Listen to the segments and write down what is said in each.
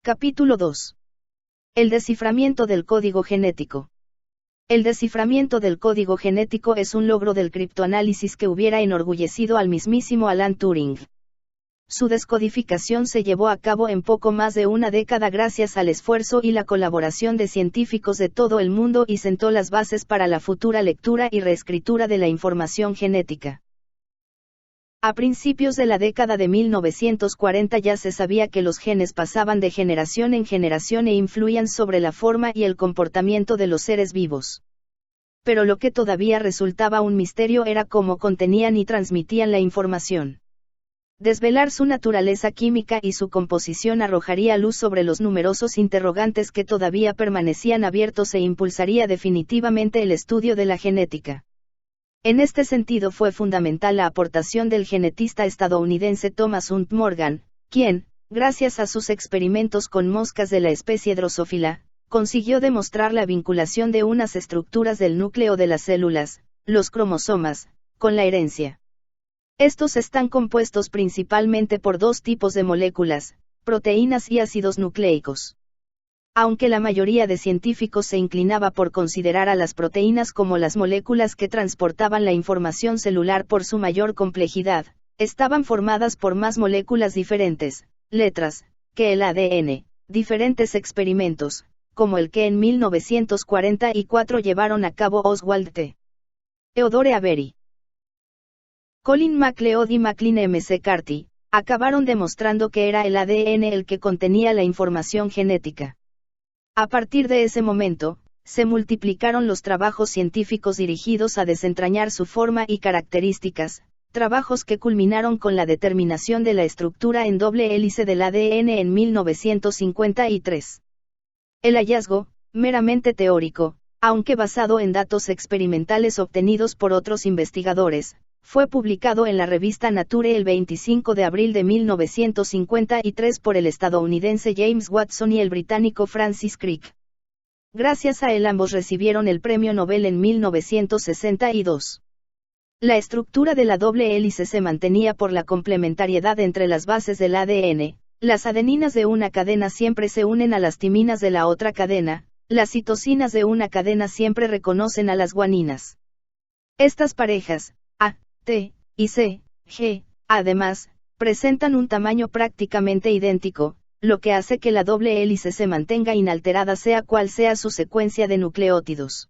Capítulo 2. El desciframiento del código genético. El desciframiento del código genético es un logro del criptoanálisis que hubiera enorgullecido al mismísimo Alan Turing. Su descodificación se llevó a cabo en poco más de una década gracias al esfuerzo y la colaboración de científicos de todo el mundo y sentó las bases para la futura lectura y reescritura de la información genética. A principios de la década de 1940 ya se sabía que los genes pasaban de generación en generación e influían sobre la forma y el comportamiento de los seres vivos. Pero lo que todavía resultaba un misterio era cómo contenían y transmitían la información. Desvelar su naturaleza química y su composición arrojaría luz sobre los numerosos interrogantes que todavía permanecían abiertos e impulsaría definitivamente el estudio de la genética. En este sentido fue fundamental la aportación del genetista estadounidense Thomas Hunt Morgan, quien, gracias a sus experimentos con moscas de la especie Drosophila, consiguió demostrar la vinculación de unas estructuras del núcleo de las células, los cromosomas, con la herencia. Estos están compuestos principalmente por dos tipos de moléculas, proteínas y ácidos nucleicos. Aunque la mayoría de científicos se inclinaba por considerar a las proteínas como las moléculas que transportaban la información celular por su mayor complejidad, estaban formadas por más moléculas diferentes, letras, que el ADN. Diferentes experimentos, como el que en 1944 llevaron a cabo Oswald T. Theodore Avery, Colin MacLeod y Maclean McCarthy, acabaron demostrando que era el ADN el que contenía la información genética. A partir de ese momento, se multiplicaron los trabajos científicos dirigidos a desentrañar su forma y características, trabajos que culminaron con la determinación de la estructura en doble hélice del ADN en 1953. El hallazgo, meramente teórico, aunque basado en datos experimentales obtenidos por otros investigadores, fue publicado en la revista Nature el 25 de abril de 1953 por el estadounidense James Watson y el británico Francis Crick. Gracias a él ambos recibieron el premio Nobel en 1962. La estructura de la doble hélice se mantenía por la complementariedad entre las bases del ADN. Las adeninas de una cadena siempre se unen a las timinas de la otra cadena, las citosinas de una cadena siempre reconocen a las guaninas. Estas parejas, A, T, y C, G, además, presentan un tamaño prácticamente idéntico, lo que hace que la doble hélice se mantenga inalterada sea cual sea su secuencia de nucleótidos.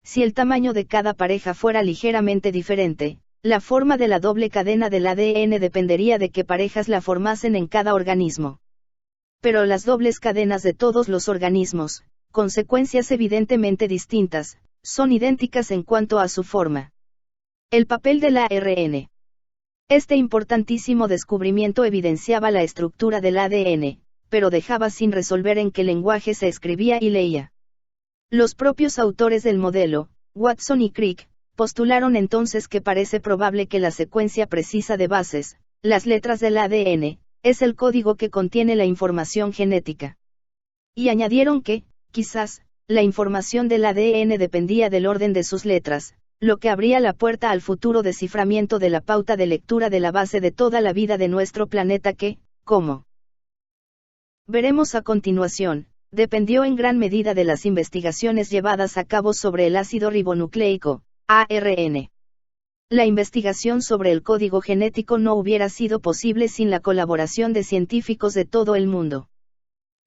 Si el tamaño de cada pareja fuera ligeramente diferente, la forma de la doble cadena del ADN dependería de qué parejas la formasen en cada organismo. Pero las dobles cadenas de todos los organismos, con secuencias evidentemente distintas, son idénticas en cuanto a su forma. El papel del ARN. Este importantísimo descubrimiento evidenciaba la estructura del ADN, pero dejaba sin resolver en qué lenguaje se escribía y leía. Los propios autores del modelo, Watson y Crick, postularon entonces que parece probable que la secuencia precisa de bases, las letras del ADN, es el código que contiene la información genética. Y añadieron que, quizás, la información del ADN dependía del orden de sus letras, lo que abría la puerta al futuro desciframiento de la pauta de lectura de la base de toda la vida de nuestro planeta que, como veremos a continuación, dependió en gran medida de las investigaciones llevadas a cabo sobre el ácido ribonucleico, ARN. La investigación sobre el código genético no hubiera sido posible sin la colaboración de científicos de todo el mundo.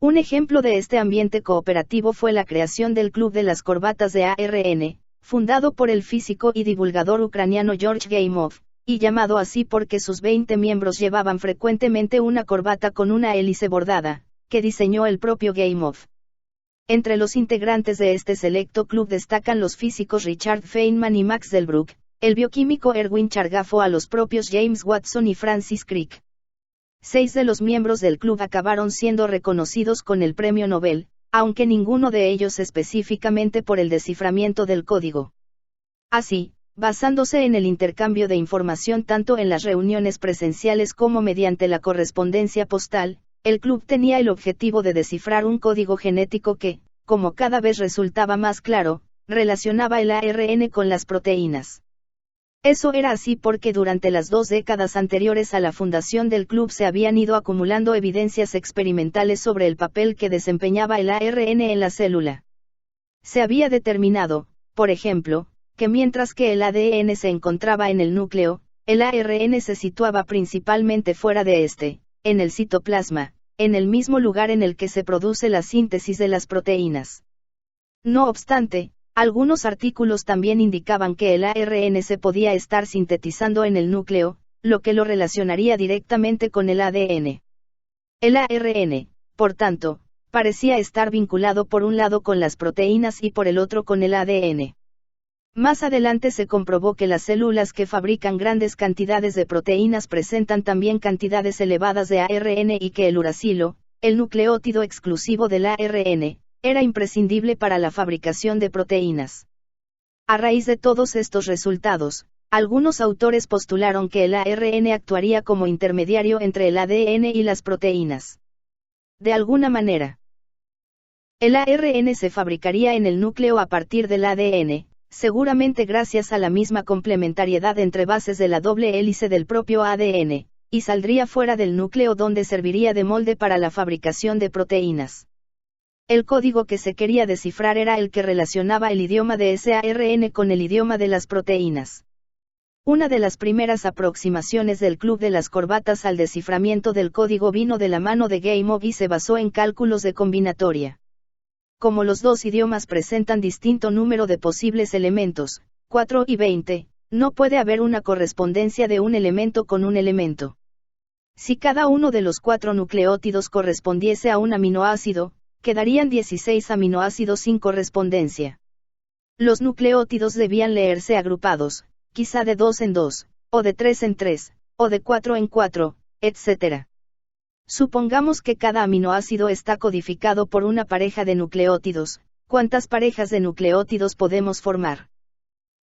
Un ejemplo de este ambiente cooperativo fue la creación del Club de las Corbatas de ARN, fundado por el físico y divulgador ucraniano George Gaimov, y llamado así porque sus 20 miembros llevaban frecuentemente una corbata con una hélice bordada, que diseñó el propio Gaimov. Entre los integrantes de este selecto club destacan los físicos Richard Feynman y Max Delbruck, el bioquímico Erwin Chargaff o a los propios James Watson y Francis Crick. 6 de los miembros del club acabaron siendo reconocidos con el premio Nobel, aunque ninguno de ellos específicamente por el desciframiento del código. Así, basándose en el intercambio de información tanto en las reuniones presenciales como mediante la correspondencia postal, el club tenía el objetivo de descifrar un código genético que, como cada vez resultaba más claro, relacionaba el ARN con las proteínas. Eso era así porque durante las 2 décadas anteriores a la fundación del club se habían ido acumulando evidencias experimentales sobre el papel que desempeñaba el ARN en la célula. Se había determinado, por ejemplo, que mientras que el ADN se encontraba en el núcleo, el ARN se situaba principalmente fuera de este, en el citoplasma, en el mismo lugar en el que se produce la síntesis de las proteínas. No obstante, algunos artículos también indicaban que el ARN se podía estar sintetizando en el núcleo, lo que lo relacionaría directamente con el ADN. El ARN, por tanto, parecía estar vinculado por un lado con las proteínas y por el otro con el ADN. Más adelante se comprobó que las células que fabrican grandes cantidades de proteínas presentan también cantidades elevadas de ARN y que el uracilo, el nucleótido exclusivo del ARN, era imprescindible para la fabricación de proteínas. A raíz de todos estos resultados, algunos autores postularon que el ARN actuaría como intermediario entre el ADN y las proteínas. De alguna manera, el ARN se fabricaría en el núcleo a partir del ADN, seguramente gracias a la misma complementariedad entre bases de la doble hélice del propio ADN, y saldría fuera del núcleo donde serviría de molde para la fabricación de proteínas. El código que se quería descifrar era el que relacionaba el idioma de ese ARN con el idioma de las proteínas. Una de las primeras aproximaciones del Club de las Corbatas al desciframiento del código vino de la mano de Gamow y se basó en cálculos de combinatoria. Como los dos idiomas presentan distinto número de posibles elementos, 4 y 20, no puede haber una correspondencia de un elemento con un elemento. Si cada uno de los 4 nucleótidos correspondiese a un aminoácido, quedarían 16 aminoácidos sin correspondencia. Los nucleótidos debían leerse agrupados, quizá de 2 en 2, o de 3 en 3, o de 4 en 4, etc. Supongamos que cada aminoácido está codificado por una pareja de nucleótidos. ¿Cuántas parejas de nucleótidos podemos formar?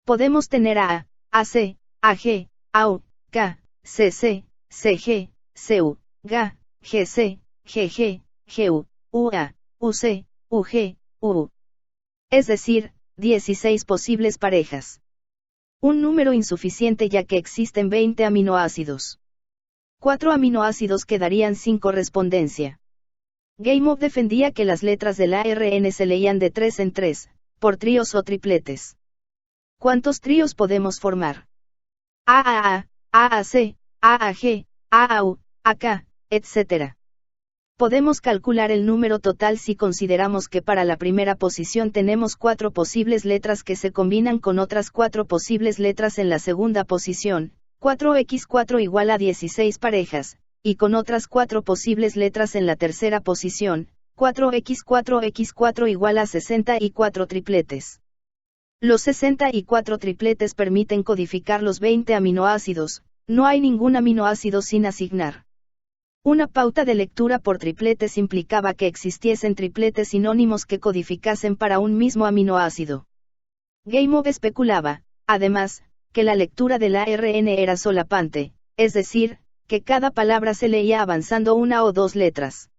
Podemos tener a AC, AG, AU, K, CC, CG, CU, GA, GC, GG, GU, UA, UC, UG, UU. Es decir, 16 posibles parejas. Un número insuficiente ya que existen 20 aminoácidos. 4 aminoácidos quedarían sin correspondencia. Gamow defendía que las letras del ARN se leían de 3 en 3, por tríos o tripletes. ¿Cuántos tríos podemos formar? AAA, AAC, AAG, AAU, AK, etc. Podemos calcular el número total si consideramos que para la primera posición tenemos 4 posibles letras que se combinan con otras 4 posibles letras en la segunda posición, 4x4 igual a 16 parejas, y con otras 4 posibles letras en la tercera posición, 4x4x4 igual a 64 tripletes. Los 64 tripletes permiten codificar los 20 aminoácidos, no hay ningún aminoácido sin asignar. Una pauta de lectura por tripletes implicaba que existiesen tripletes sinónimos que codificasen para un mismo aminoácido. Gamow especulaba, además, que la lectura del ARN era solapante, es decir, que cada palabra se leía avanzando una o 2 letras.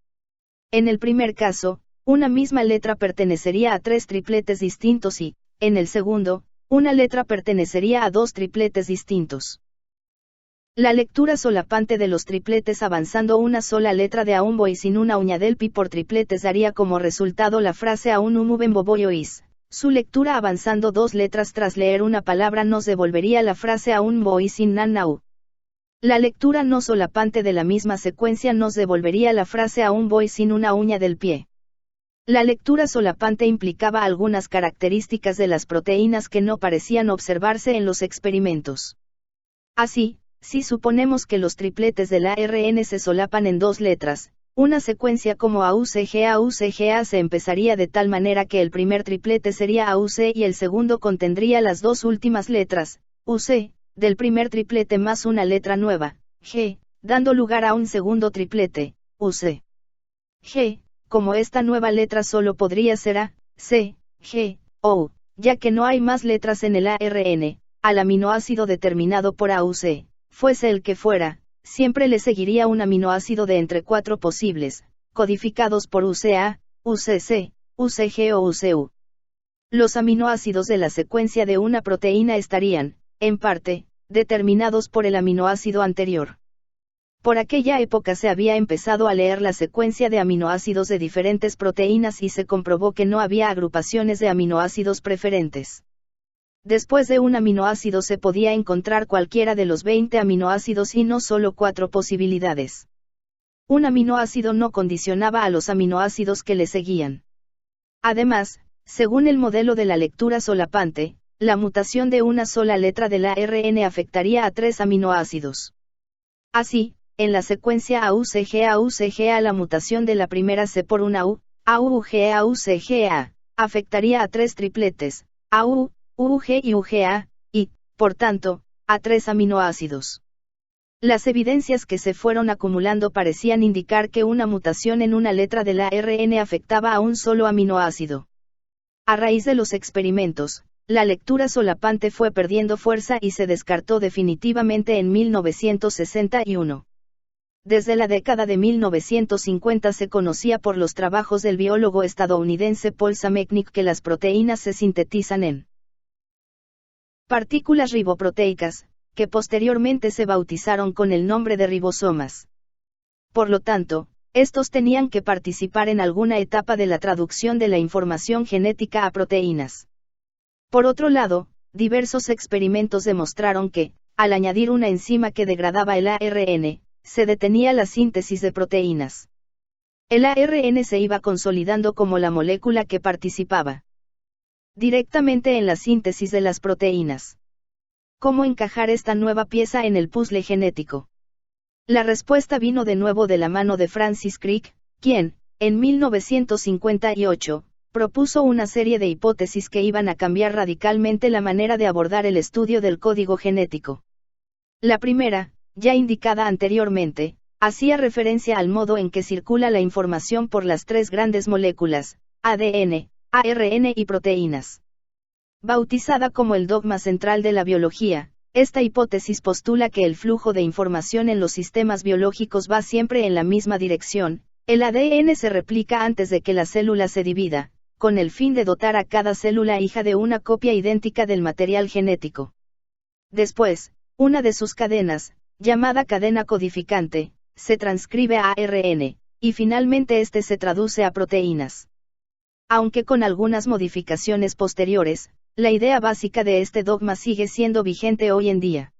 En el primer caso, una misma letra pertenecería a 3 tripletes distintos y, en el segundo, una letra pertenecería a 2 tripletes distintos. La lectura solapante de los tripletes avanzando una sola letra de Aumbo y sin una uña del pi por tripletes daría como resultado la frase Aun umuben boboyois. Su lectura avanzando 2 letras tras leer una palabra nos devolvería la frase Aun boi sin nanau. La lectura no solapante de la misma secuencia nos devolvería la frase Aun boi sin una uña del pie. La lectura solapante implicaba algunas características de las proteínas que no parecían observarse en los experimentos. Así, si suponemos que los tripletes del ARN se solapan en 2 letras, una secuencia como AUCG-AUCGA se empezaría de tal manera que el primer triplete sería AUC y el segundo contendría las 2 últimas letras, UC, del primer triplete más una letra nueva, G, dando lugar a un segundo triplete, UC. G, como esta nueva letra solo podría ser A, C, G, O, ya que no hay más letras en el ARN, al aminoácido determinado por AUC. Fuese el que fuera, siempre le seguiría un aminoácido de entre 4 posibles, codificados por UCA, UCC, UCG o UCU. Los aminoácidos de la secuencia de una proteína estarían, en parte, determinados por el aminoácido anterior. Por aquella época se había empezado a leer la secuencia de aminoácidos de diferentes proteínas y se comprobó que no había agrupaciones de aminoácidos preferentes. Después de un aminoácido se podía encontrar cualquiera de los 20 aminoácidos y no solo 4 posibilidades. Un aminoácido no condicionaba a los aminoácidos que le seguían. Además, según el modelo de la lectura solapante, la mutación de una sola letra del ARN afectaría a 3 aminoácidos. Así, en la secuencia AUCG la mutación de la primera C por una U, AUG afectaría a 3 tripletes, AU, UG y UGA, y, por tanto, a 3 aminoácidos. Las evidencias que se fueron acumulando parecían indicar que una mutación en una letra del ARN afectaba a un solo aminoácido. A raíz de los experimentos, la lectura solapante fue perdiendo fuerza y se descartó definitivamente en 1961. Desde la década de 1950 se conocía por los trabajos del biólogo estadounidense Paul Samechnik que las proteínas se sintetizan en partículas riboproteicas, que posteriormente se bautizaron con el nombre de ribosomas. Por lo tanto, estos tenían que participar en alguna etapa de la traducción de la información genética a proteínas. Por otro lado, diversos experimentos demostraron que, al añadir una enzima que degradaba el ARN, se detenía la síntesis de proteínas. El ARN se iba consolidando como la molécula que participaba directamente en la síntesis de las proteínas. ¿Cómo encajar esta nueva pieza en el puzzle genético? La respuesta vino de nuevo de la mano de Francis Crick, quien, en 1958, propuso una serie de hipótesis que iban a cambiar radicalmente la manera de abordar el estudio del código genético. La primera, ya indicada anteriormente, hacía referencia al modo en que circula la información por las 3 grandes moléculas, ADN, ARN y proteínas. Bautizada como el dogma central de la biología, esta hipótesis postula que el flujo de información en los sistemas biológicos va siempre en la misma dirección. El ADN se replica antes de que la célula se divida, con el fin de dotar a cada célula hija de una copia idéntica del material genético. Después, una de sus cadenas, llamada cadena codificante, se transcribe a ARN, y finalmente este se traduce a proteínas. Aunque con algunas modificaciones posteriores, la idea básica de este dogma sigue siendo vigente hoy en día.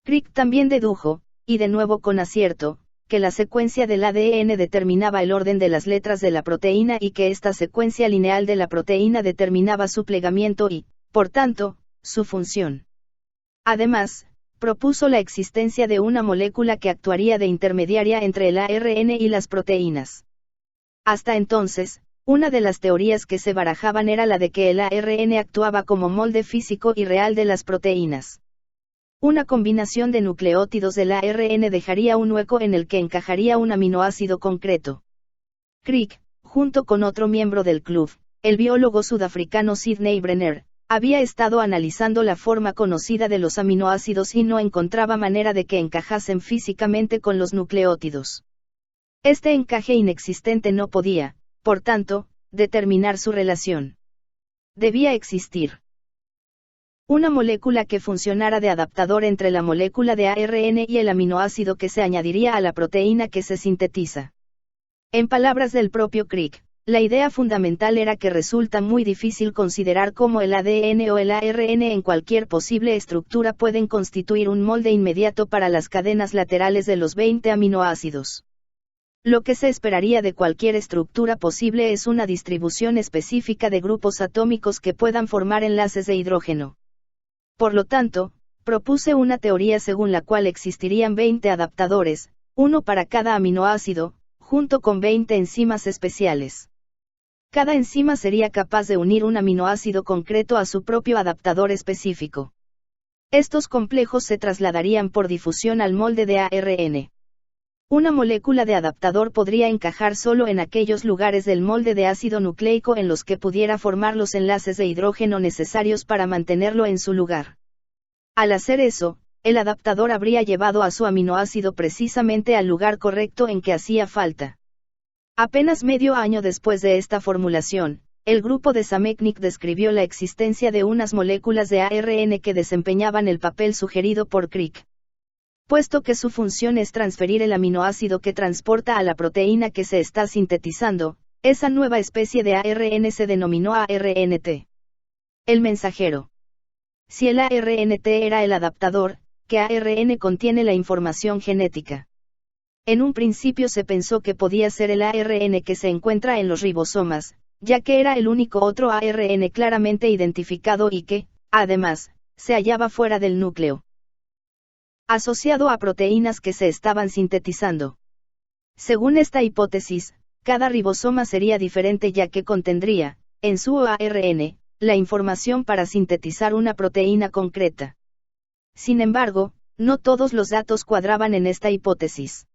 Crick también dedujo, y de nuevo con acierto, que la secuencia del ADN determinaba el orden de las letras de la proteína y que esta secuencia lineal de la proteína determinaba su plegamiento y, por tanto, su función. Además, propuso la existencia de una molécula que actuaría de intermediaria entre el ARN y las proteínas. Hasta entonces, una de las teorías que se barajaban era la de que el ARN actuaba como molde físico y real de las proteínas. Una combinación de nucleótidos del ARN dejaría un hueco en el que encajaría un aminoácido concreto. Crick, junto con otro miembro del club, el biólogo sudafricano Sidney Brenner, había estado analizando la forma conocida de los aminoácidos y no encontraba manera de que encajasen físicamente con los nucleótidos. Este encaje inexistente no podía, por tanto, determinar su relación. Debía existir una molécula que funcionara de adaptador entre la molécula de ARN y el aminoácido que se añadiría a la proteína que se sintetiza. En palabras del propio Crick, la idea fundamental era que resulta muy difícil considerar cómo el ADN o el ARN en cualquier posible estructura pueden constituir un molde inmediato para las cadenas laterales de los 20 aminoácidos. Lo que se esperaría de cualquier estructura posible es una distribución específica de grupos atómicos que puedan formar enlaces de hidrógeno. Por lo tanto, propuse una teoría según la cual existirían 20 adaptadores, uno para cada aminoácido, junto con 20 enzimas especiales. Cada enzima sería capaz de unir un aminoácido concreto a su propio adaptador específico. Estos complejos se trasladarían por difusión al molde de ARN. Una molécula de adaptador podría encajar solo en aquellos lugares del molde de ácido nucleico en los que pudiera formar los enlaces de hidrógeno necesarios para mantenerlo en su lugar. Al hacer eso, el adaptador habría llevado a su aminoácido precisamente al lugar correcto en que hacía falta. Apenas medio año después de esta formulación, el grupo de Šametnik describió la existencia de unas moléculas de ARN que desempeñaban el papel sugerido por Crick. Puesto que su función es transferir el aminoácido que transporta a la proteína que se está sintetizando, esa nueva especie de ARN se denominó ARNT. El mensajero. Si el ARNT era el adaptador, ¿qué ARN contiene la información genética? En un principio se pensó que podía ser el ARN que se encuentra en los ribosomas, ya que era el único otro ARN claramente identificado y que, además, se hallaba fuera del núcleo, asociado a proteínas que se estaban sintetizando. Según esta hipótesis, cada ribosoma sería diferente ya que contendría, en su ARN, la información para sintetizar una proteína concreta. Sin embargo, no todos los datos cuadraban en esta hipótesis.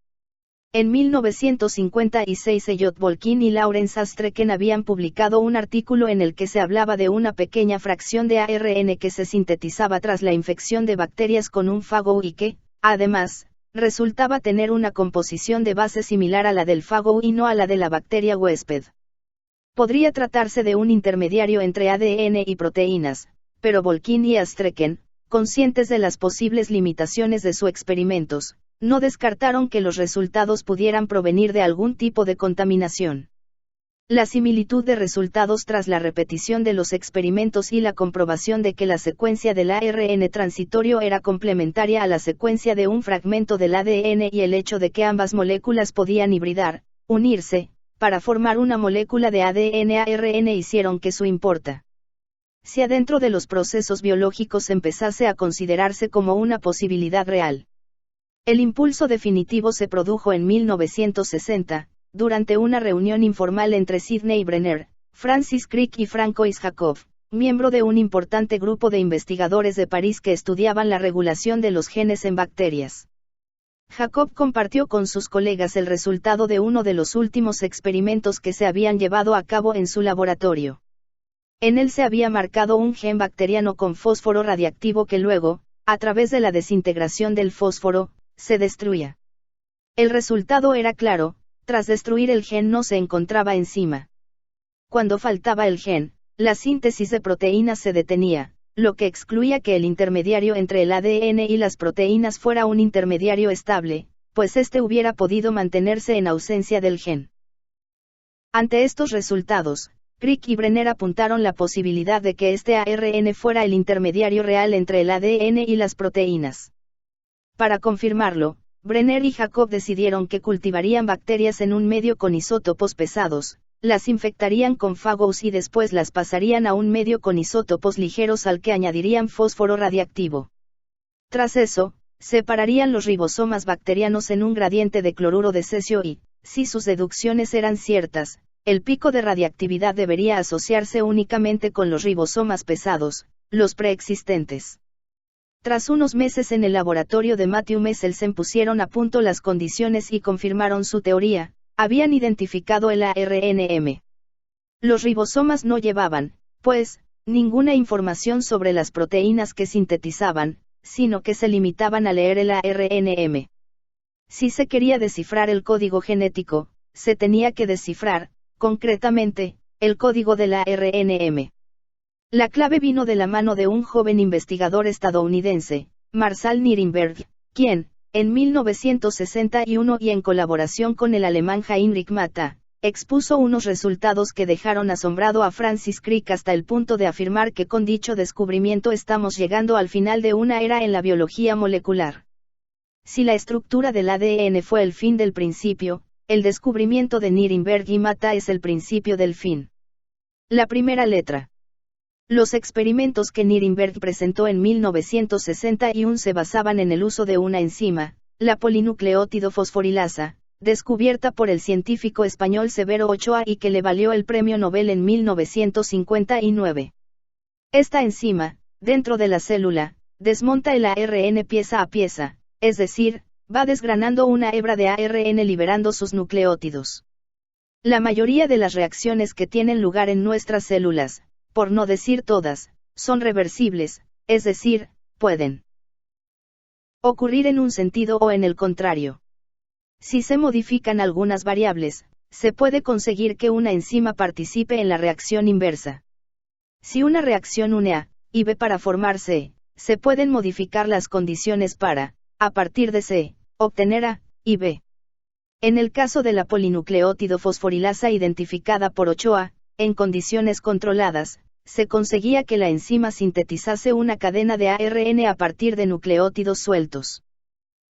En 1956 Elliot Bolkin y Lawrence Astreken habían publicado un artículo en el que se hablaba de una pequeña fracción de ARN que se sintetizaba tras la infección de bacterias con un fago y que, además, resultaba tener una composición de base similar a la del fago y no a la de la bacteria huésped. Podría tratarse de un intermediario entre ADN y proteínas, pero Bolkin y Astreken, conscientes de las posibles limitaciones de sus experimentos, no descartaron que los resultados pudieran provenir de algún tipo de contaminación. La similitud de resultados tras la repetición de los experimentos y la comprobación de que la secuencia del ARN transitorio era complementaria a la secuencia de un fragmento del ADN y el hecho de que ambas moléculas podían hibridar, unirse, para formar una molécula de ADN-ARN hicieron que su importa. Si adentro de los procesos biológicos empezase a considerarse como una posibilidad real. El impulso definitivo se produjo en 1960, durante una reunión informal entre Sidney Brenner, Francis Crick y Francois Jacob, miembro de un importante grupo de investigadores de París que estudiaban la regulación de los genes en bacterias. Jacob compartió con sus colegas el resultado de uno de los últimos experimentos que se habían llevado a cabo en su laboratorio. En él se había marcado un gen bacteriano con fósforo radiactivo que luego, a través de la desintegración del fósforo, se destruía. El resultado era claro, tras destruir el gen no se encontraba enzima. Cuando faltaba el gen, la síntesis de proteínas se detenía, lo que excluía que el intermediario entre el ADN y las proteínas fuera un intermediario estable, pues éste hubiera podido mantenerse en ausencia del gen. Ante estos resultados, Crick y Brenner apuntaron la posibilidad de que este ARN fuera el intermediario real entre el ADN y las proteínas. Para confirmarlo, Brenner y Jacob decidieron que cultivarían bacterias en un medio con isótopos pesados, las infectarían con fagos y después las pasarían a un medio con isótopos ligeros al que añadirían fósforo radiactivo. Tras eso, separarían los ribosomas bacterianos en un gradiente de cloruro de cesio y, si sus deducciones eran ciertas, el pico de radiactividad debería asociarse únicamente con los ribosomas pesados, los preexistentes. Tras unos meses en el laboratorio de Matthew Meselsen pusieron a punto las condiciones y confirmaron su teoría, habían identificado el ARNM. Los ribosomas no llevaban, pues, ninguna información sobre las proteínas que sintetizaban, sino que se limitaban a leer el ARNM. Si se quería descifrar el código genético, se tenía que descifrar, concretamente, el código del ARNM. La clave vino de la mano de un joven investigador estadounidense, Marshall Nirenberg, quien, en 1961 y en colaboración con el alemán Heinrich Mata, expuso unos resultados que dejaron asombrado a Francis Crick hasta el punto de afirmar que con dicho descubrimiento estamos llegando al final de una era en la biología molecular. Si la estructura del ADN fue el fin del principio, el descubrimiento de Nirenberg y Mata es el principio del fin. La primera letra. Los experimentos que Nirenberg presentó en 1961 se basaban en el uso de una enzima, la polinucleótido fosforilasa, descubierta por el científico español Severo Ochoa y que le valió el premio Nobel en 1959. Esta enzima, dentro de la célula, desmonta el ARN pieza a pieza, es decir, va desgranando una hebra de ARN liberando sus nucleótidos. La mayoría de las reacciones que tienen lugar en nuestras células, por no decir todas, son reversibles, es decir, pueden ocurrir en un sentido o en el contrario. Si se modifican algunas variables, se puede conseguir que una enzima participe en la reacción inversa. Si una reacción une A y B para formar C, se pueden modificar las condiciones para, a partir de C, obtener A y B. En el caso de la polinucleótido fosforilasa identificada por Ochoa, en condiciones controladas, se conseguía que la enzima sintetizase una cadena de ARN a partir de nucleótidos sueltos.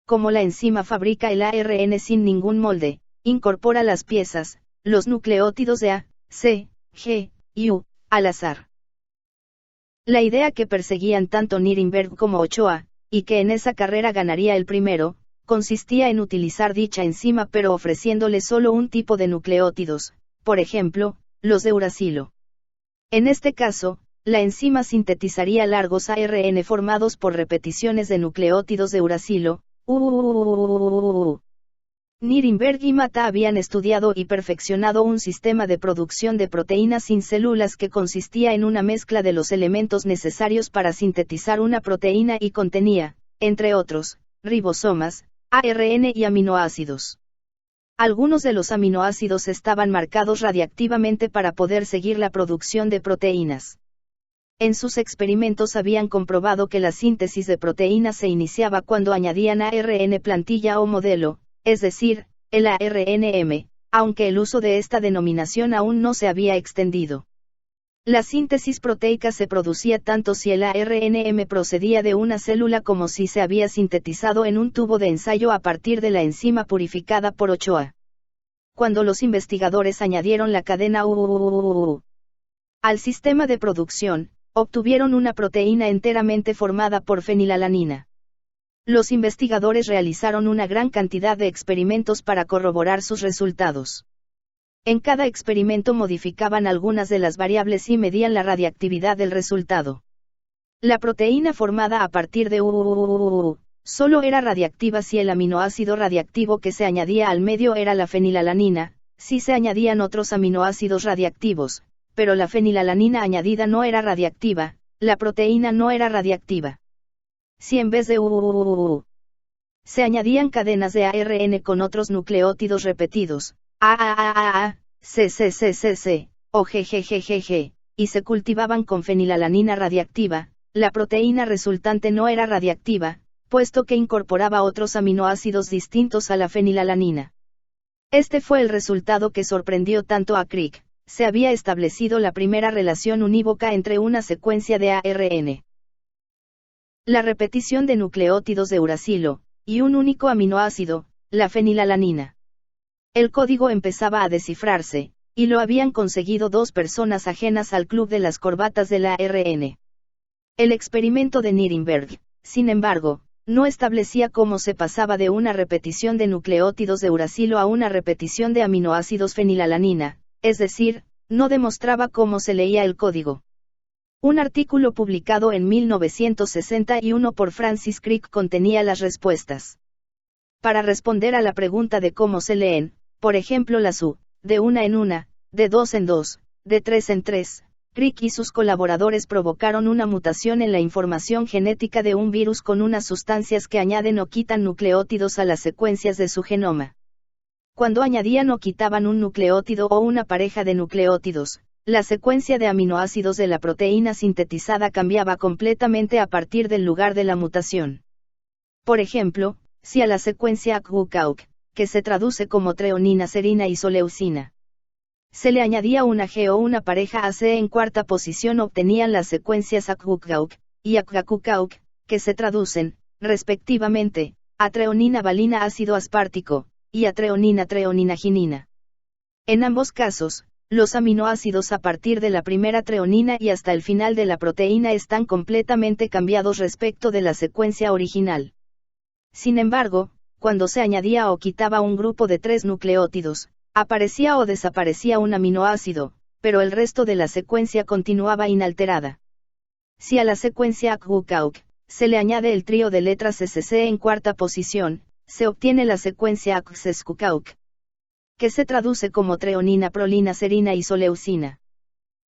Como la enzima fabrica el ARN sin ningún molde, incorpora las piezas, los nucleótidos de A, C, G y U, al azar. La idea que perseguían tanto Nirenberg como Ochoa, y que en esa carrera ganaría el primero, consistía en utilizar dicha enzima pero ofreciéndole solo un tipo de nucleótidos, por ejemplo, los de uracilo. En este caso, la enzima sintetizaría largos ARN formados por repeticiones de nucleótidos de uracilo. Nirenberg y Mata habían estudiado y perfeccionado un sistema de producción de proteínas sin células que consistía en una mezcla de los elementos necesarios para sintetizar una proteína y contenía, entre otros, ribosomas, ARN y aminoácidos. Algunos de los aminoácidos estaban marcados radiactivamente para poder seguir la producción de proteínas. En sus experimentos habían comprobado que la síntesis de proteínas se iniciaba cuando añadían ARN plantilla o modelo, es decir, el ARNM, aunque el uso de esta denominación aún no se había extendido. La síntesis proteica se producía tanto si el ARNM procedía de una célula como si se había sintetizado en un tubo de ensayo a partir de la enzima purificada por Ochoa. Cuando los investigadores añadieron la cadena al sistema de producción, obtuvieron una proteína enteramente formada por fenilalanina. Los investigadores realizaron una gran cantidad de experimentos para corroborar sus resultados. En cada experimento modificaban algunas de las variables y medían la radiactividad del resultado. La proteína formada a partir de solo era radiactiva si el aminoácido radiactivo que se añadía al medio era la fenilalanina, si se añadían otros aminoácidos radiactivos, pero la fenilalanina añadida no era radiactiva, la proteína no era radiactiva. Si en vez de se añadían cadenas de ARN con otros nucleótidos repetidos, C, o GGGGG, y se cultivaban con fenilalanina radiactiva, la proteína resultante no era radiactiva, puesto que incorporaba otros aminoácidos distintos a la fenilalanina. Este fue el resultado que sorprendió tanto a Crick. Se había establecido la primera relación unívoca entre una secuencia de ARN, la repetición de nucleótidos de uracilo, y un único aminoácido, la fenilalanina. El código empezaba a descifrarse, y lo habían conseguido dos personas ajenas al club de las corbatas de la ARN. El experimento de Nirenberg, sin embargo, no establecía cómo se pasaba de una repetición de nucleótidos de uracilo a una repetición de aminoácidos fenilalanina, es decir, no demostraba cómo se leía el código. Un artículo publicado en 1961 por Francis Crick contenía las respuestas. Para responder a la pregunta de cómo se leen, por ejemplo las U, de una en una, de dos en dos, de tres en tres, Crick y sus colaboradores provocaron una mutación en la información genética de un virus con unas sustancias que añaden o quitan nucleótidos a las secuencias de su genoma. Cuando añadían o quitaban un nucleótido o una pareja de nucleótidos, la secuencia de aminoácidos de la proteína sintetizada cambiaba completamente a partir del lugar de la mutación. Por ejemplo, si a la secuencia ACUCAUC, que se traduce como treonina serina isoleucina, se le añadía una G o una pareja AC en cuarta posición, obtenían las secuencias ACUCAUC y ACUCAUC, que se traducen, respectivamente, a treonina valina ácido aspartico, y a treonina treoninaginina. En ambos casos, los aminoácidos a partir de la primera treonina y hasta el final de la proteína están completamente cambiados respecto de la secuencia original. Sin embargo, cuando se añadía o quitaba un grupo de 3 nucleótidos, aparecía o desaparecía un aminoácido, pero el resto de la secuencia continuaba inalterada. Si a la secuencia ACUCAUC se le añade el trío de letras SC en cuarta posición, se obtiene la secuencia ACSESCUCAUC, que se traduce como treonina prolina serina isoleucina.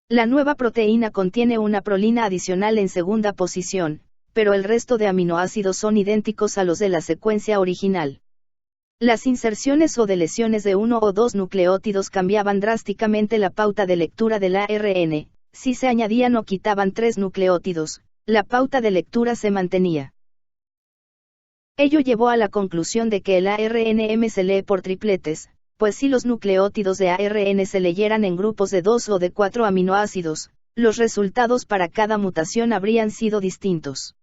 La nueva proteína contiene una prolina adicional en segunda posición, pero el resto de aminoácidos son idénticos a los de la secuencia original. Las inserciones o deleciones de uno o dos nucleótidos cambiaban drásticamente la pauta de lectura del ARN. Si se añadían o quitaban 3 nucleótidos, la pauta de lectura se mantenía. Ello llevó a la conclusión de que el ARN-M se lee por tripletes, pues si los nucleótidos de ARN se leyeran en grupos de 2 o de 4 aminoácidos, los resultados para cada mutación habrían sido distintos.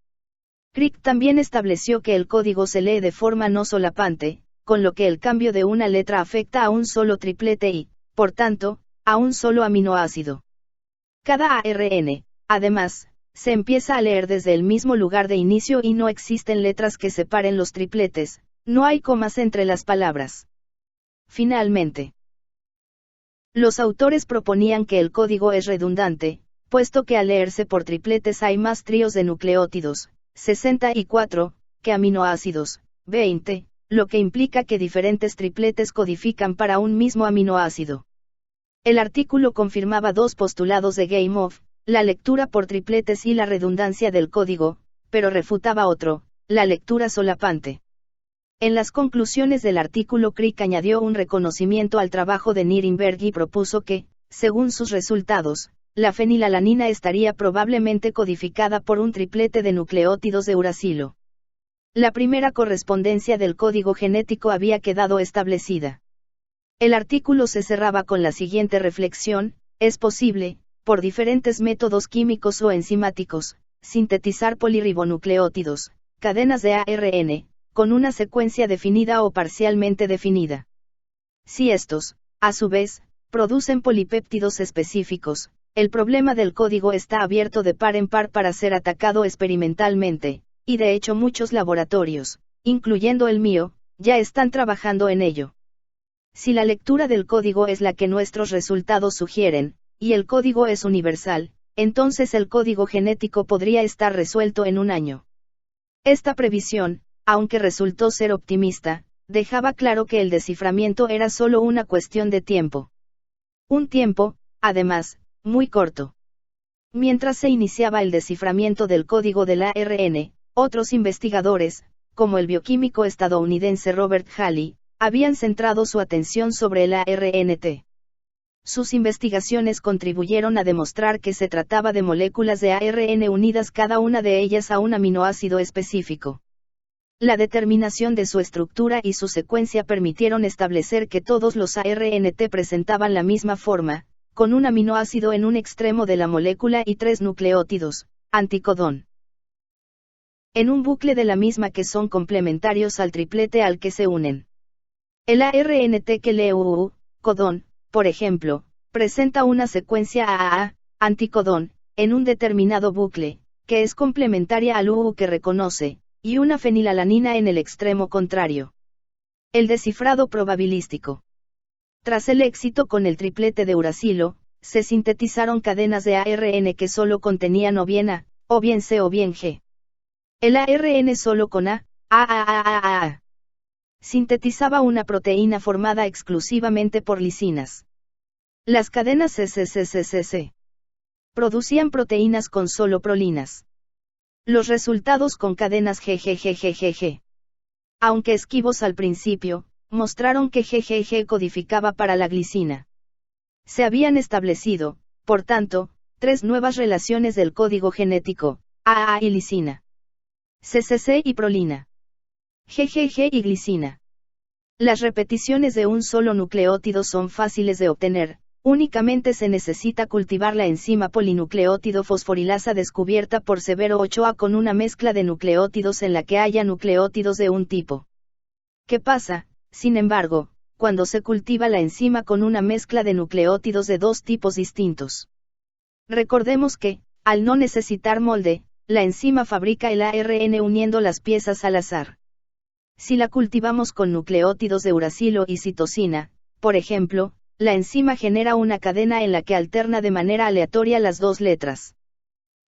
Crick también estableció que el código se lee de forma no solapante, con lo que el cambio de una letra afecta a un solo triplete y, por tanto, a un solo aminoácido. Cada ARN, además, se empieza a leer desde el mismo lugar de inicio y no existen letras que separen los tripletes, no hay comas entre las palabras. Finalmente, los autores proponían que el código es redundante, puesto que al leerse por tripletes hay más tríos de nucleótidos, 64, que aminoácidos, 20, lo que implica que diferentes tripletes codifican para un mismo aminoácido. El artículo confirmaba dos postulados de Gamow, la lectura por tripletes y la redundancia del código, pero refutaba otro, la lectura solapante. En las conclusiones del artículo Crick añadió un reconocimiento al trabajo de Nirenberg y propuso que, según sus resultados, la fenilalanina estaría probablemente codificada por un triplete de nucleótidos de uracilo. La primera correspondencia del código genético había quedado establecida. El artículo se cerraba con la siguiente reflexión: es posible, por diferentes métodos químicos o enzimáticos, sintetizar polirribonucleótidos, cadenas de ARN, con una secuencia definida o parcialmente definida. Si estos, a su vez, producen polipéptidos específicos, el problema del código está abierto de par en par para ser atacado experimentalmente, y de hecho muchos laboratorios, incluyendo el mío, ya están trabajando en ello. Si la lectura del código es la que nuestros resultados sugieren, y el código es universal, entonces el código genético podría estar resuelto en un año. Esta previsión, aunque resultó ser optimista, dejaba claro que el desciframiento era solo una cuestión de tiempo. Un tiempo, además, muy corto. Mientras se iniciaba el desciframiento del código del ARN, otros investigadores, como el bioquímico estadounidense Robert Halley, habían centrado su atención sobre el ARNT. Sus investigaciones contribuyeron a demostrar que se trataba de moléculas de ARN unidas cada una de ellas a un aminoácido específico. La determinación de su estructura y su secuencia permitieron establecer que todos los ARNT presentaban la misma forma, con un aminoácido en un extremo de la molécula y 3 nucleótidos, anticodón, en un bucle de la misma que son complementarios al triplete al que se unen. El ARNT que lee UU, codón, por ejemplo, presenta una secuencia AAA, anticodón, en un determinado bucle, que es complementaria al UU que reconoce, y una fenilalanina en el extremo contrario. El descifrado probabilístico. Tras el éxito con el triplete de uracilo, se sintetizaron cadenas de ARN que solo contenían o bien A, o bien C o bien G. El ARN solo con A, sintetizaba una proteína formada exclusivamente por lisinas. Las cadenas CCCCC producían proteínas con solo prolinas. Los resultados con cadenas GGGGGG, aunque esquivos al principio, mostraron que GGG codificaba para la glicina. Se habían establecido, por tanto, 3 nuevas relaciones del código genético, AA y lisina, CCC y prolina, GGG y glicina. Las repeticiones de un solo nucleótido son fáciles de obtener, únicamente se necesita cultivar la enzima polinucleótido fosforilasa descubierta por Severo Ochoa con una mezcla de nucleótidos en la que haya nucleótidos de un tipo. ¿Qué pasa, sin embargo, cuando se cultiva la enzima con una mezcla de nucleótidos de 2 tipos distintos? Recordemos que, al no necesitar molde, la enzima fabrica el ARN uniendo las piezas al azar. Si la cultivamos con nucleótidos de uracilo y citosina, por ejemplo, la enzima genera una cadena en la que alterna de manera aleatoria las 2 letras.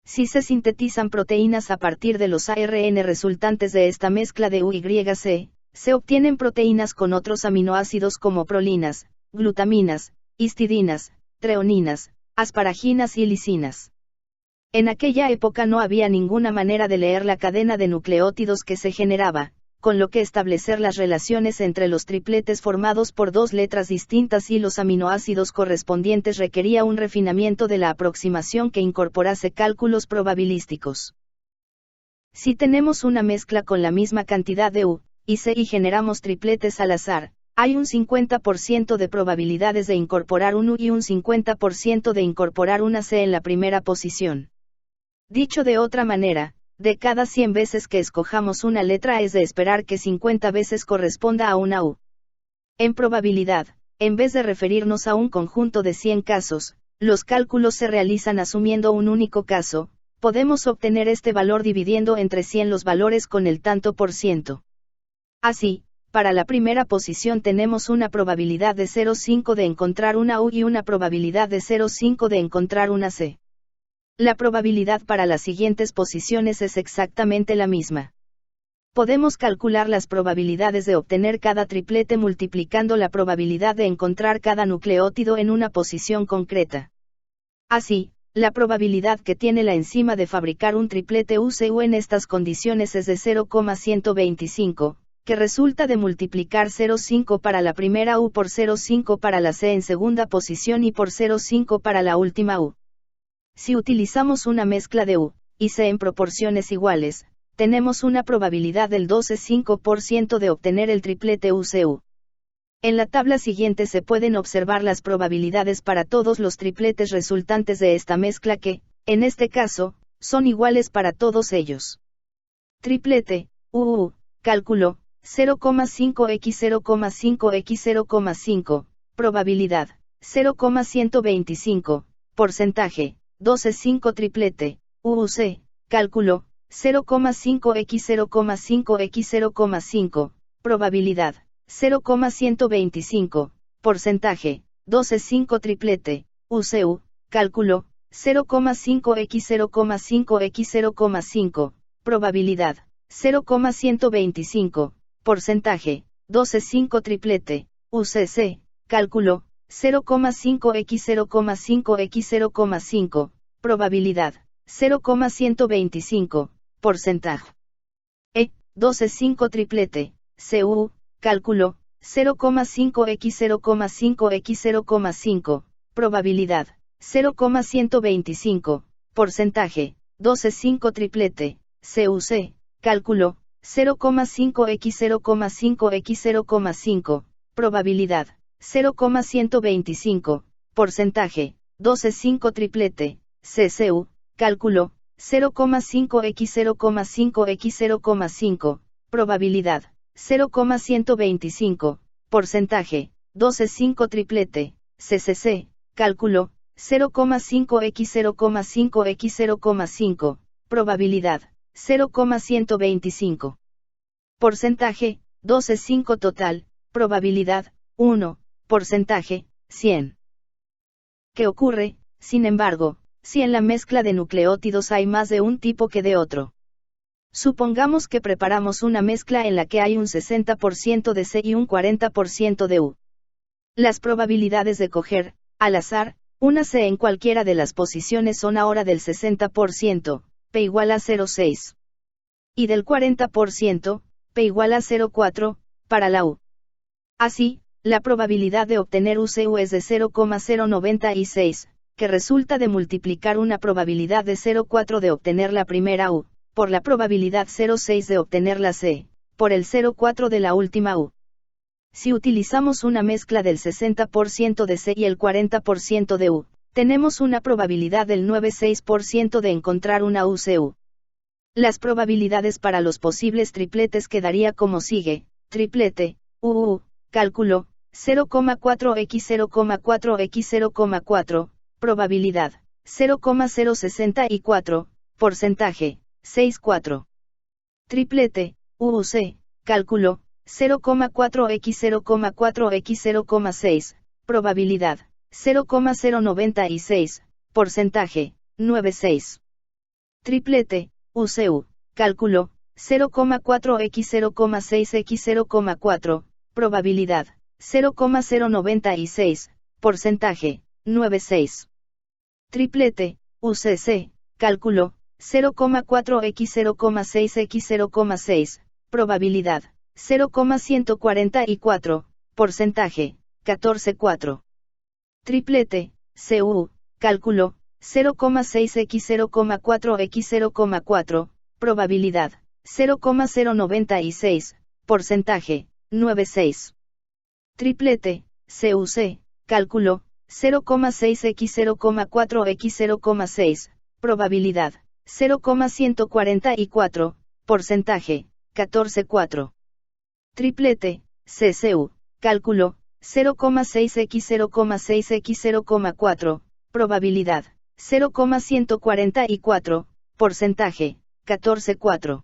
Si se sintetizan proteínas a partir de los ARN resultantes de esta mezcla de UYC, se obtienen proteínas con otros aminoácidos como prolinas, glutaminas, histidinas, treoninas, asparaginas y lisinas. En aquella época no había ninguna manera de leer la cadena de nucleótidos que se generaba, con lo que establecer las relaciones entre los tripletes formados por dos letras distintas y los aminoácidos correspondientes requería un refinamiento de la aproximación que incorporase cálculos probabilísticos. Si tenemos una mezcla con la misma cantidad de U y C y generamos tripletes al azar, hay un 50% de probabilidades de incorporar un U y un 50% de incorporar una C en la primera posición. Dicho de otra manera, de cada 100 veces que escojamos una letra es de esperar que 50 veces corresponda a una U. En probabilidad, en vez de referirnos a un conjunto de 100 casos, los cálculos se realizan asumiendo un único caso. Podemos obtener este valor dividiendo entre 100 los valores con el tanto por ciento. Así, para la primera posición tenemos una probabilidad de 0,5 de encontrar una U y una probabilidad de 0,5 de encontrar una C. La probabilidad para las siguientes posiciones es exactamente la misma. Podemos calcular las probabilidades de obtener cada triplete multiplicando la probabilidad de encontrar cada nucleótido en una posición concreta. Así, la probabilidad que tiene la enzima de fabricar un triplete UCU en estas condiciones es de 0,125, que resulta de multiplicar 0,5 para la primera U por 0,5 para la C en segunda posición y por 0,5 para la última U. Si utilizamos una mezcla de U y C en proporciones iguales, tenemos una probabilidad del 12,5% de obtener el triplete UCU. En la tabla siguiente se pueden observar las probabilidades para todos los tripletes resultantes de esta mezcla que, en este caso, son iguales para todos ellos. Triplete, UU, cálculo, 0,5x 0,5x 0,5, probabilidad, 0,125, porcentaje, 12,5 triplete, UUC, cálculo, 0,5x 0,5x 0,5, probabilidad, 0,125, porcentaje, 12,5 triplete, UCU, cálculo, 0,5x 0,5x 0,5, probabilidad, 0,125, porcentaje, 12,5 triplete, UCC, cálculo, 0,5x 0,5x 0,5, probabilidad, 0,125, porcentaje. 12,5 triplete, CU, cálculo, 0,5x 0,5x 0,5, probabilidad, 0,125, porcentaje, 12,5 triplete, CUC, cálculo, 0,5x 0,5x 0,5, probabilidad, 0,125, porcentaje, 12,5 triplete, CCU, cálculo, 0,5x 0,5x 0,5, probabilidad, 0,125, porcentaje, 12,5 triplete, CCC, cálculo, 0,5x 0,5x 0,5, probabilidad, 0,125. Porcentaje, 12,5 total, probabilidad, 1, porcentaje, 100. ¿Qué ocurre, sin embargo, si en la mezcla de nucleótidos hay más de un tipo que de otro? Supongamos que preparamos una mezcla en la que hay un 60% de C y un 40% de U. Las probabilidades de coger, al azar, una C en cualquiera de las posiciones son ahora del 60%, P igual a 0,6. Y del 40%, P igual a 0,4, para la U. Así, la probabilidad de obtener UCU es de 0,096, que resulta de multiplicar una probabilidad de 0,4 de obtener la primera U, por la probabilidad 0,6 de obtener la C, por el 0,4 de la última U. Si utilizamos una mezcla del 60% de C y el 40% de U, tenemos una probabilidad del 9,6% de encontrar una UCU. Las probabilidades para los posibles tripletes quedaría como sigue: triplete, UU, cálculo, 0,4x 0,4x 0,4, probabilidad, 0,064, porcentaje, 6,4. Triplete, UUC, cálculo, 0,4x 0,4x 0,6, probabilidad, 0,096, porcentaje, 9,6. Triplete, UCU, cálculo, 0,4x 0,6x 0,4, probabilidad, 0,096, porcentaje, 9,6. Triplete, UCC, cálculo, 0,4x 0,6x 0,6, probabilidad, 0,144, porcentaje, 14,4. Triplete, CU, cálculo, 0,6x0,4x0,4, probabilidad, 0,096, porcentaje, 9,6. Triplete, CUC, cálculo, 0,6x0,4x0,6, probabilidad, 0,144, porcentaje, 14,4. Triplete, CCU, cálculo, 0,6x0,6x0,4, probabilidad, 0,144, porcentaje, 14,4.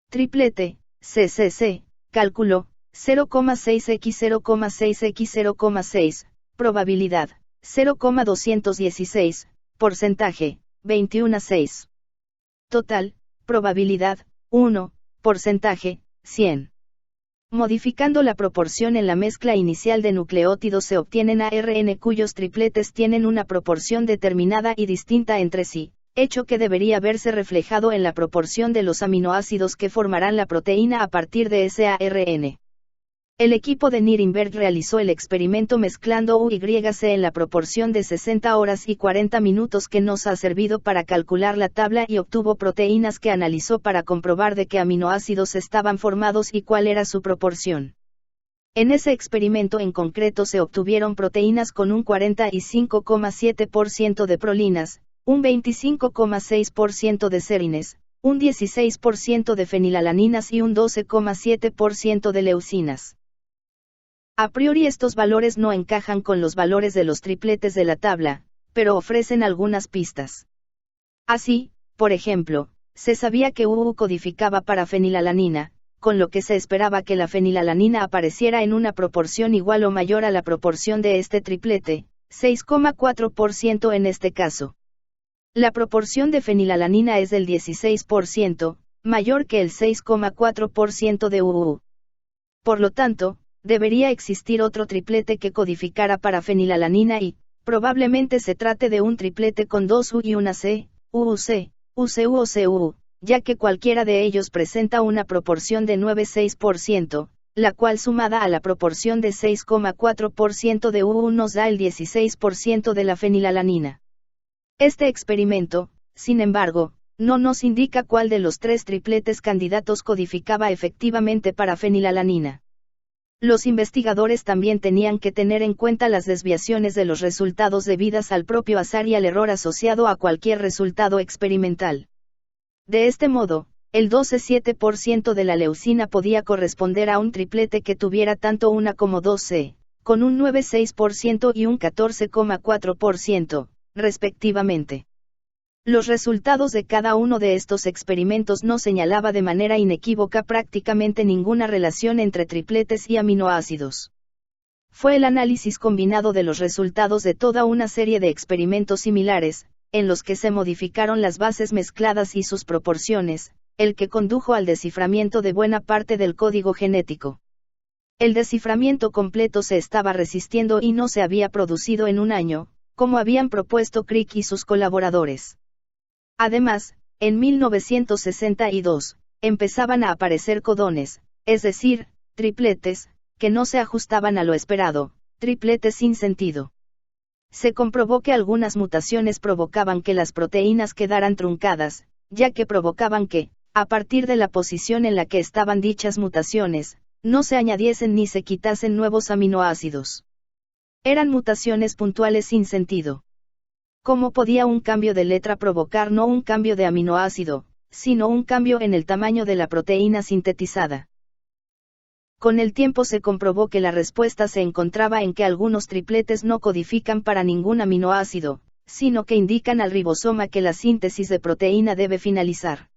Triplete, CCC, cálculo, 0,6x0,6x0,6, probabilidad, 0,216, porcentaje, 21,6. Total, probabilidad, 1, porcentaje, 100. Modificando la proporción en la mezcla inicial de nucleótidos se obtienen ARN cuyos tripletes tienen una proporción determinada y distinta entre sí, hecho que debería verse reflejado en la proporción de los aminoácidos que formarán la proteína a partir de ese ARN. El equipo de Nirenberg realizó el experimento mezclando UYC en la proporción de 60 horas y 40 minutos que nos ha servido para calcular la tabla y obtuvo proteínas que analizó para comprobar de qué aminoácidos estaban formados y cuál era su proporción. En ese experimento en concreto se obtuvieron proteínas con un 45,7% de prolinas, un 25,6% de serines, un 16% de fenilalaninas y un 12,7% de leucinas. A priori estos valores no encajan con los valores de los tripletes de la tabla, pero ofrecen algunas pistas. Así, por ejemplo, se sabía que UU codificaba para fenilalanina, con lo que se esperaba que la fenilalanina apareciera en una proporción igual o mayor a la proporción de este triplete, 6,4% en este caso. La proporción de fenilalanina es del 16%, mayor que el 6,4% de UU. Por lo tanto, debería existir otro triplete que codificara para fenilalanina y, probablemente se trate de un triplete con dos U y una C, UUC, UCU o CU, ya que cualquiera de ellos presenta una proporción de 9,6%, la cual sumada a la proporción de 6,4% de UU nos da el 16% de la fenilalanina. Este experimento, sin embargo, no nos indica cuál de los tres tripletes candidatos codificaba efectivamente para fenilalanina. Los investigadores también tenían que tener en cuenta las desviaciones de los resultados debidas al propio azar y al error asociado a cualquier resultado experimental. De este modo, el 12,7% de la leucina podía corresponder a un triplete que tuviera tanto una como dos C, con un 9,6% y un 14,4%, respectivamente. Los resultados de cada uno de estos experimentos no señalaba de manera inequívoca prácticamente ninguna relación entre tripletes y aminoácidos. Fue el análisis combinado de los resultados de toda una serie de experimentos similares, en los que se modificaron las bases mezcladas y sus proporciones, el que condujo al desciframiento de buena parte del código genético. El desciframiento completo se estaba resistiendo y no se había producido en un año, como habían propuesto Crick y sus colaboradores. Además, en 1962, empezaban a aparecer codones, es decir, tripletes, que no se ajustaban a lo esperado, tripletes sin sentido. Se comprobó que algunas mutaciones provocaban que las proteínas quedaran truncadas, ya que provocaban que, a partir de la posición en la que estaban dichas mutaciones, no se añadiesen ni se quitasen nuevos aminoácidos. Eran mutaciones puntuales sin sentido. ¿Cómo podía un cambio de letra provocar no un cambio de aminoácido, sino un cambio en el tamaño de la proteína sintetizada? Con el tiempo se comprobó que la respuesta se encontraba en que algunos tripletes no codifican para ningún aminoácido, sino que indican al ribosoma que la síntesis de proteína debe finalizar.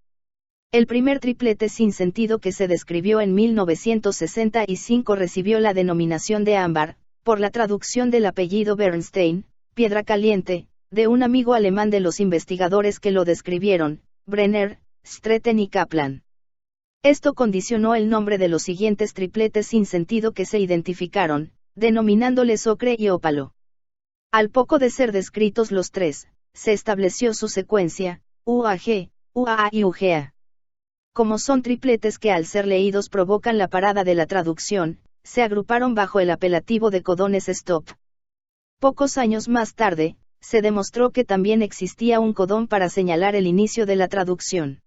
El primer triplete sin sentido que se describió en 1965 recibió la denominación de ámbar, por la traducción del apellido Bernstein, piedra caliente, de un amigo alemán de los investigadores que lo describieron, Brenner, Streeten y Kaplan. Esto condicionó el nombre de los siguientes tripletes sin sentido que se identificaron, denominándole ocre y ópalo. Al poco de ser descritos los tres, se estableció su secuencia, UAG, UAA y UGA. Como son tripletes que al ser leídos provocan la parada de la traducción, se agruparon bajo el apelativo de codones stop. Pocos años más tarde, se demostró que también existía un codón para señalar el inicio de la traducción.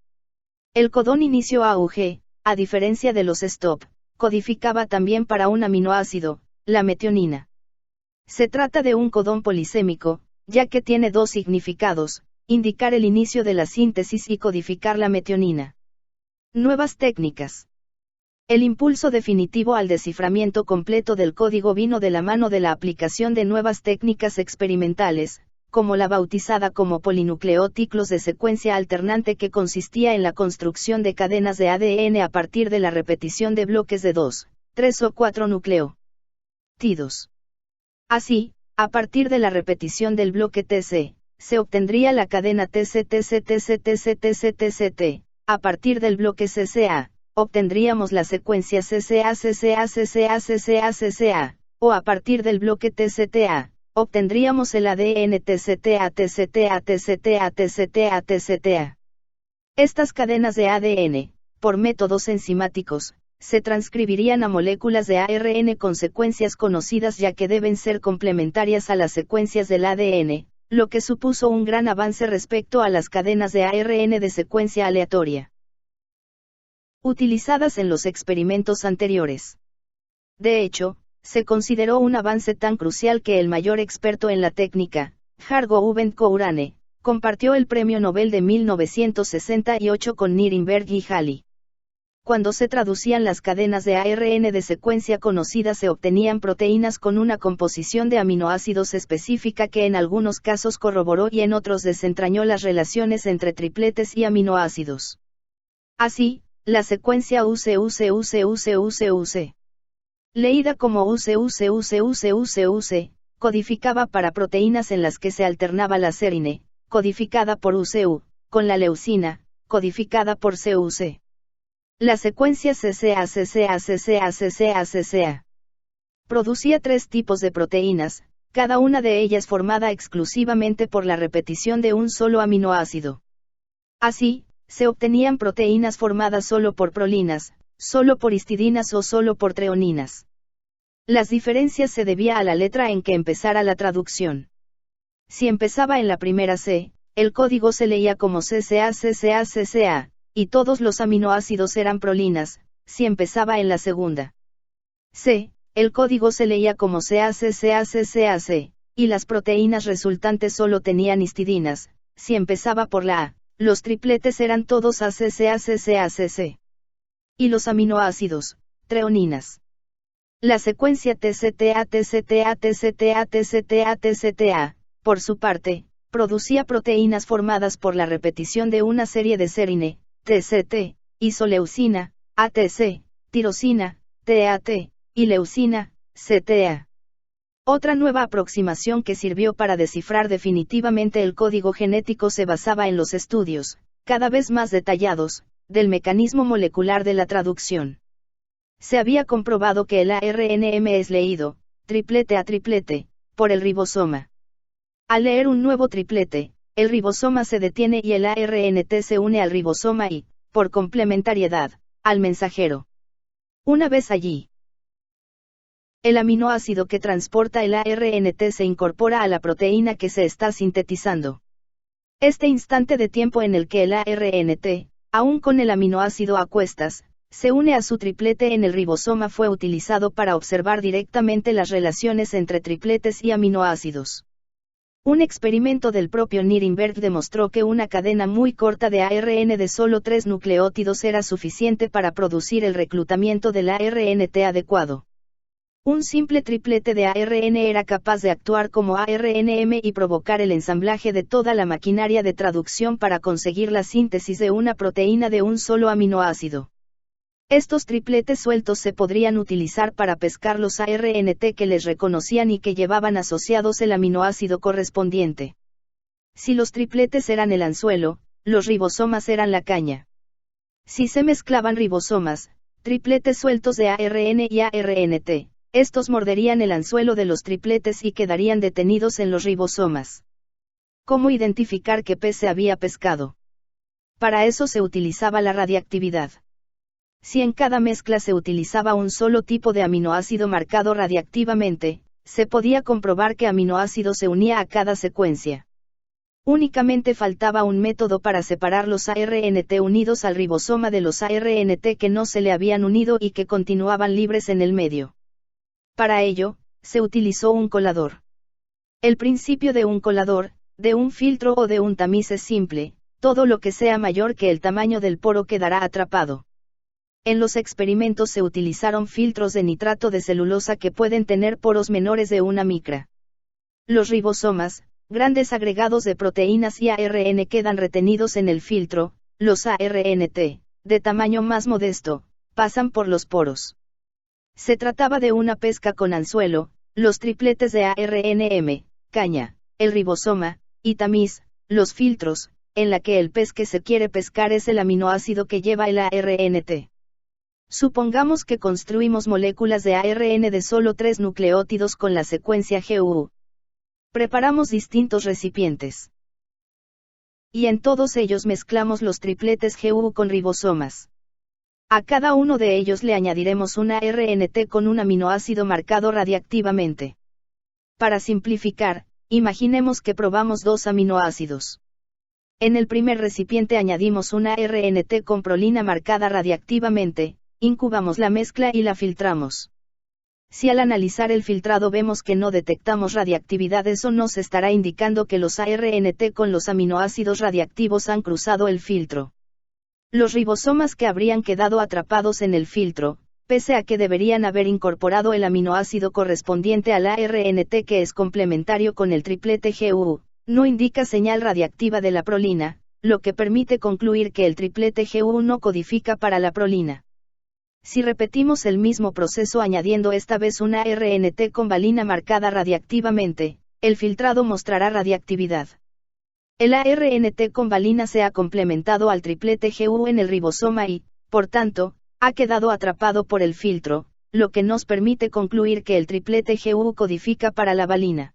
El codón inicio AUG, a diferencia de los stop, codificaba también para un aminoácido, la metionina. Se trata de un codón polisémico, ya que tiene dos significados, indicar el inicio de la síntesis y codificar la metionina. Nuevas técnicas. El impulso definitivo al desciframiento completo del código vino de la mano de la aplicación de nuevas técnicas experimentales, como la bautizada como polinucleóticlos de secuencia alternante, que consistía en la construcción de cadenas de ADN a partir de la repetición de bloques de 2, 3 o 4 nucleótidos. Así, a partir de la repetición del bloque TC, se obtendría la cadena TC-TC-TC-TC-TC-TC-TC. A partir del bloque CCA, obtendríamos la secuencia CCA-CCA-CCA-CCA-CCA, o a partir del bloque TCTA, obtendríamos el ADN TCTA-TCTA-TCTA-TCTA-TCTA. Estas cadenas de ADN, por métodos enzimáticos, se transcribirían a moléculas de ARN con secuencias conocidas, ya que deben ser complementarias a las secuencias del ADN, lo que supuso un gran avance respecto a las cadenas de ARN de secuencia aleatoria, utilizadas en los experimentos anteriores. De hecho, se consideró un avance tan crucial que el mayor experto en la técnica, Hargo Kourane, compartió el Premio Nobel de 1968 con Nirenberg y Halley. Cuando se traducían las cadenas de ARN de secuencia conocidas, se obtenían proteínas con una composición de aminoácidos específica que en algunos casos corroboró y en otros desentrañó las relaciones entre tripletes y aminoácidos. Así, la secuencia UCUCUCUCUC, leída como UCUCUCUCUC, codificaba para proteínas en las que se alternaba la serine, codificada por UCU, con la leucina, codificada por CUC. La secuencia CCA-CCA-CCA-CCA-CCA producía tres tipos de proteínas, cada una de ellas formada exclusivamente por la repetición de un solo aminoácido. Así, se obtenían proteínas formadas solo por prolinas, solo por histidinas o solo por treoninas. Las diferencias se debía a la letra en que empezara la traducción. Si empezaba en la primera C, el código se leía como CCA-CCA-CCA, y todos los aminoácidos eran prolinas. Si empezaba en la segunda C, el código se leía como CA-CCA-CCA-C, y las proteínas resultantes solo tenían histidinas. Si empezaba por la A, los tripletes eran todos ACCA-CCA-CC. Y los aminoácidos, treoninas. La secuencia TCTA-TCTA-TCTA-TCTA-TCTA, por su parte, producía proteínas formadas por la repetición de una serie de serine, TCT, isoleucina, ATC, tirosina, TAT, y leucina, CTA. Otra nueva aproximación que sirvió para descifrar definitivamente el código genético se basaba en los estudios, cada vez más detallados, del mecanismo molecular de la traducción. Se había comprobado que el ARNM es leído, triplete a triplete, por el ribosoma. Al leer un nuevo triplete, el ribosoma se detiene y el ARNT se une al ribosoma y, por complementariedad, al mensajero. Una vez allí, el aminoácido que transporta el ARNT se incorpora a la proteína que se está sintetizando. Este instante de tiempo en el que el ARNT, aún con el aminoácido a cuestas, se une a su triplete en el ribosoma fue utilizado para observar directamente las relaciones entre tripletes y aminoácidos. Un experimento del propio Nirenberg demostró que una cadena muy corta de ARN de solo 3 nucleótidos era suficiente para producir el reclutamiento del ARNT adecuado. Un simple triplete de ARN era capaz de actuar como ARNM y provocar el ensamblaje de toda la maquinaria de traducción para conseguir la síntesis de una proteína de un solo aminoácido. Estos tripletes sueltos se podrían utilizar para pescar los ARNT que les reconocían y que llevaban asociados el aminoácido correspondiente. Si los tripletes eran el anzuelo, los ribosomas eran la caña. Si se mezclaban ribosomas, tripletes sueltos de ARN y ARNT, estos morderían el anzuelo de los tripletes y quedarían detenidos en los ribosomas. ¿Cómo identificar qué pez se había pescado? Para eso se utilizaba la radiactividad. Si en cada mezcla se utilizaba un solo tipo de aminoácido marcado radiactivamente, se podía comprobar qué aminoácido se unía a cada secuencia. Únicamente faltaba un método para separar los ARNT unidos al ribosoma de los ARNT que no se le habían unido y que continuaban libres en el medio. Para ello, se utilizó un colador. El principio de un colador, de un filtro o de un tamiz es simple: todo lo que sea mayor que el tamaño del poro quedará atrapado. En los experimentos se utilizaron filtros de nitrato de celulosa que pueden tener poros menores de 1 micra. Los ribosomas, grandes agregados de proteínas y ARN quedan retenidos en el filtro. Los ARNT, de tamaño más modesto, pasan por los poros. Se trataba de una pesca con anzuelo: los tripletes de ARNM, caña, el ribosoma, y tamiz, los filtros, en la que el pez que se quiere pescar es el aminoácido que lleva el ARNT. Supongamos que construimos moléculas de ARN de solo 3 nucleótidos con la secuencia GU. Preparamos distintos recipientes. Y en todos ellos mezclamos los tripletes GU con ribosomas. A cada uno de ellos le añadiremos una ARNT con un aminoácido marcado radiactivamente. Para simplificar, imaginemos que probamos 2 aminoácidos. En el primer recipiente añadimos una ARNT con prolina marcada radiactivamente, incubamos la mezcla y la filtramos. Si al analizar el filtrado vemos que no detectamos radiactividad, eso nos estará indicando que los ARNT con los aminoácidos radiactivos han cruzado el filtro. Los ribosomas que habrían quedado atrapados en el filtro, pese a que deberían haber incorporado el aminoácido correspondiente al ARNT que es complementario con el triplete GU, no indica señal radiactiva de la prolina, lo que permite concluir que el triplete GU no codifica para la prolina. Si repetimos el mismo proceso añadiendo esta vez una ARNT con valina marcada radiactivamente, el filtrado mostrará radiactividad. El ARNT con valina se ha complementado al triplete GU en el ribosoma y, por tanto, ha quedado atrapado por el filtro, lo que nos permite concluir que el triplete GU codifica para la valina.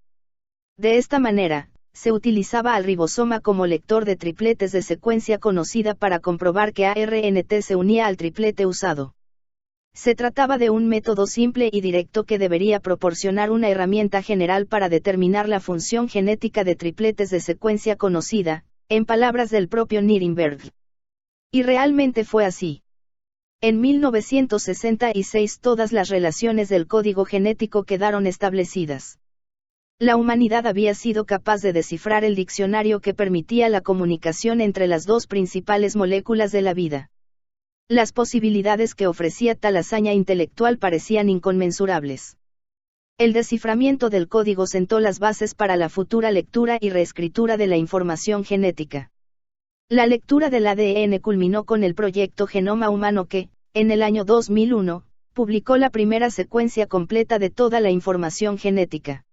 De esta manera, se utilizaba al ribosoma como lector de tripletes de secuencia conocida para comprobar que ARNT se unía al triplete usado. Se trataba de un método simple y directo que debería proporcionar una herramienta general para determinar la función genética de tripletes de secuencia conocida, en palabras del propio Nirenberg. Y realmente fue así. En 1966 todas las relaciones del código genético quedaron establecidas. La humanidad había sido capaz de descifrar el diccionario que permitía la comunicación entre las dos principales moléculas de la vida. Las posibilidades que ofrecía tal hazaña intelectual parecían inconmensurables. El desciframiento del código sentó las bases para la futura lectura y reescritura de la información genética. La lectura del ADN culminó con el proyecto Genoma Humano que, en el año 2001, publicó la primera secuencia completa de toda la información genética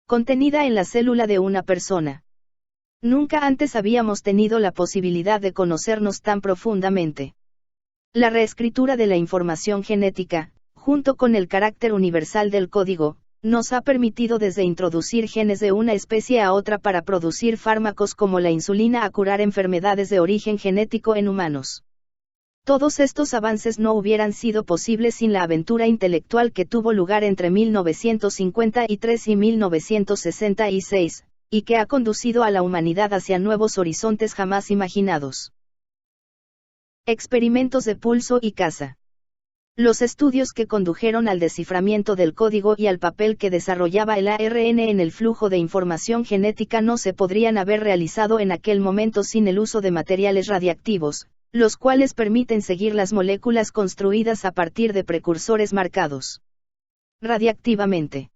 contenida en la célula de una persona. Nunca antes habíamos tenido la posibilidad de conocernos tan profundamente. La reescritura de la información genética, junto con el carácter universal del código, nos ha permitido desde introducir genes de una especie a otra para producir fármacos como la insulina a curar enfermedades de origen genético en humanos. Todos estos avances no hubieran sido posibles sin la aventura intelectual que tuvo lugar entre 1953 y 1966, y que ha conducido a la humanidad hacia nuevos horizontes jamás imaginados. Experimentos de pulso y caza. Los estudios que condujeron al desciframiento del código y al papel que desarrollaba el ARN en el flujo de información genética no se podrían haber realizado en aquel momento sin el uso de materiales radiactivos, los cuales permiten seguir las moléculas construidas a partir de precursores marcados radiactivamente.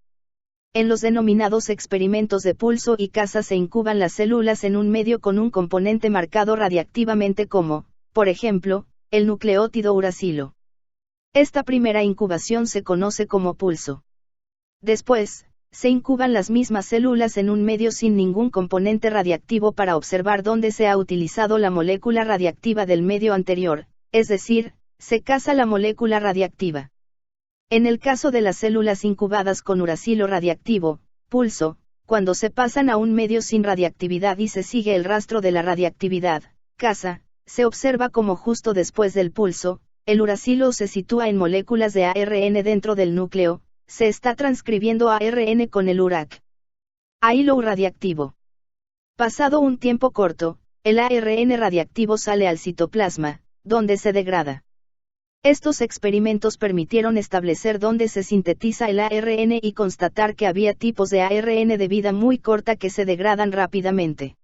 En los denominados experimentos de pulso y caza se incuban las células en un medio con un componente marcado radiactivamente como, por ejemplo, el nucleótido uracilo. Esta primera incubación se conoce como pulso. Después, se incuban las mismas células en un medio sin ningún componente radiactivo para observar dónde se ha utilizado la molécula radiactiva del medio anterior, es decir, se caza la molécula radiactiva. En el caso de las células incubadas con uracilo radiactivo, pulso, cuando se pasan a un medio sin radiactividad y se sigue el rastro de la radiactividad, casa, se observa como justo después del pulso, el uracilo se sitúa en moléculas de ARN dentro del núcleo, se está transcribiendo ARN con el URAC. Hilo radiactivo. Pasado un tiempo corto, el ARN radiactivo sale al citoplasma, donde se degrada. Estos experimentos permitieron establecer dónde se sintetiza el ARN y constatar que había tipos de ARN de vida muy corta que se degradan rápidamente.